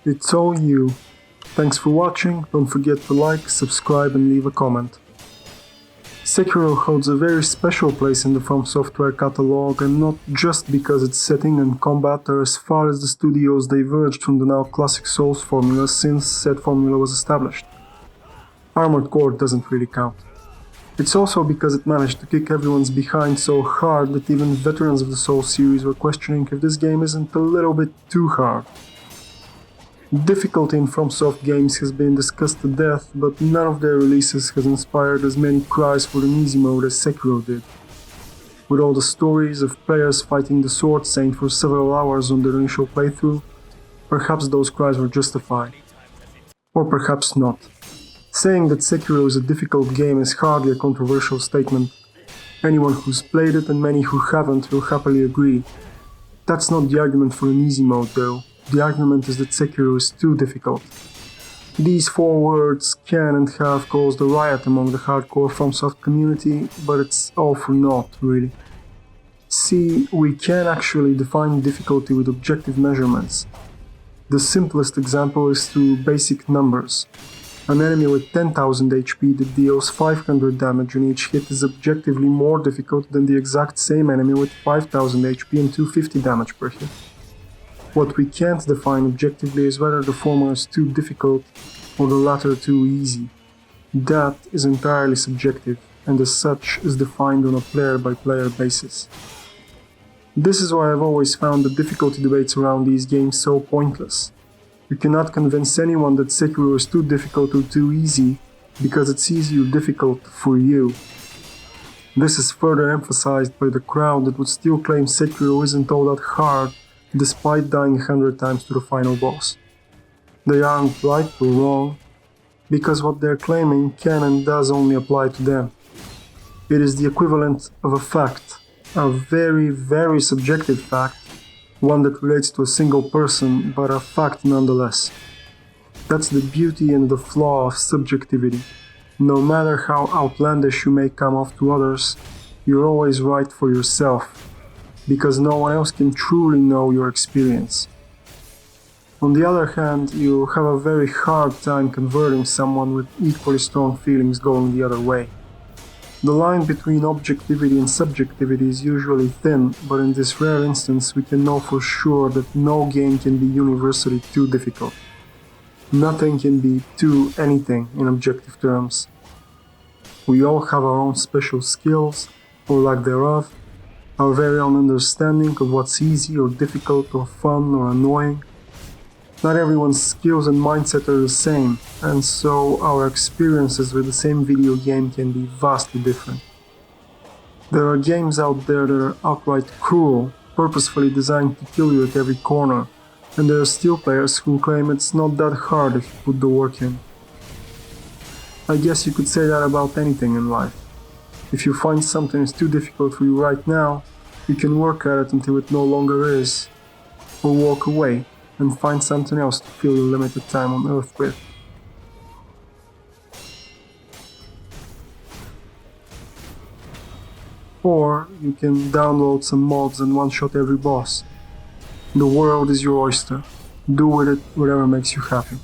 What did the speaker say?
It's all you. Thanks for watching, don't forget to like, subscribe and leave a comment. Sekiro holds a very special place in the FromSoftware catalog, and not just because its setting and combat are as far as the studio's diverged from the now classic Souls formula since said formula was established. Armored Core doesn't really count. It's also because it managed to kick everyone's behind so hard that even veterans of the Souls series were questioning if this game isn't a little bit too hard. Difficulty in FromSoft games has been discussed to death, but none of their releases has inspired as many cries for an easy mode as Sekiro did. With all the stories of players fighting the Sword Saint for several hours on their initial playthrough, perhaps those cries were justified. Or perhaps not. Saying that Sekiro is a difficult game is hardly a controversial statement. Anyone who's played it and many who haven't will happily agree. That's not the argument for an easy mode though. The argument is that Sekiro is too difficult. These four words can and have caused a riot among the hardcore FromSoft community, but it's all for naught, really. See, we can actually define difficulty with objective measurements. The simplest example is through basic numbers. An enemy with 10,000 HP that deals 500 damage on each hit is objectively more difficult than the exact same enemy with 5,000 HP and 250 damage per hit. What we can't define objectively is whether the former is too difficult or the latter too easy. That is entirely subjective, and as such is defined on a player-by-player basis. This is why I've always found the difficulty debates around these games so pointless. You cannot convince anyone that Sekiro is too difficult or too easy, because it's easy or difficult for you. This is further emphasized by the crowd that would still claim Sekiro isn't all that hard, despite dying 100 times to the final boss. They aren't right or wrong, because what they're claiming can and does only apply to them. It is the equivalent of a fact, a very, very subjective fact, one that relates to a single person, but a fact nonetheless. That's the beauty and the flaw of subjectivity. No matter how outlandish you may come off to others, you're always right for yourself, because no one else can truly know your experience. On the other hand, you have a very hard time converting someone with equally strong feelings going the other way. The line between objectivity and subjectivity is usually thin, but in this rare instance we can know for sure that no game can be universally too difficult. Nothing can be too anything in objective terms. We all have our own special skills, or lack thereof, our very own understanding of what's easy or difficult or fun or annoying. Not everyone's skills and mindset are the same, and so our experiences with the same video game can be vastly different. There are games out there that are outright cruel, purposefully designed to kill you at every corner, and there are still players who claim it's not that hard if you put the work in. I guess you could say that about anything in life. If you find something is too difficult for you right now, you can work at it until it no longer is, or walk away and find something else to fill your limited time on Earth with. Or you can download some mods and one-shot every boss. The world is your oyster. Do with it whatever makes you happy.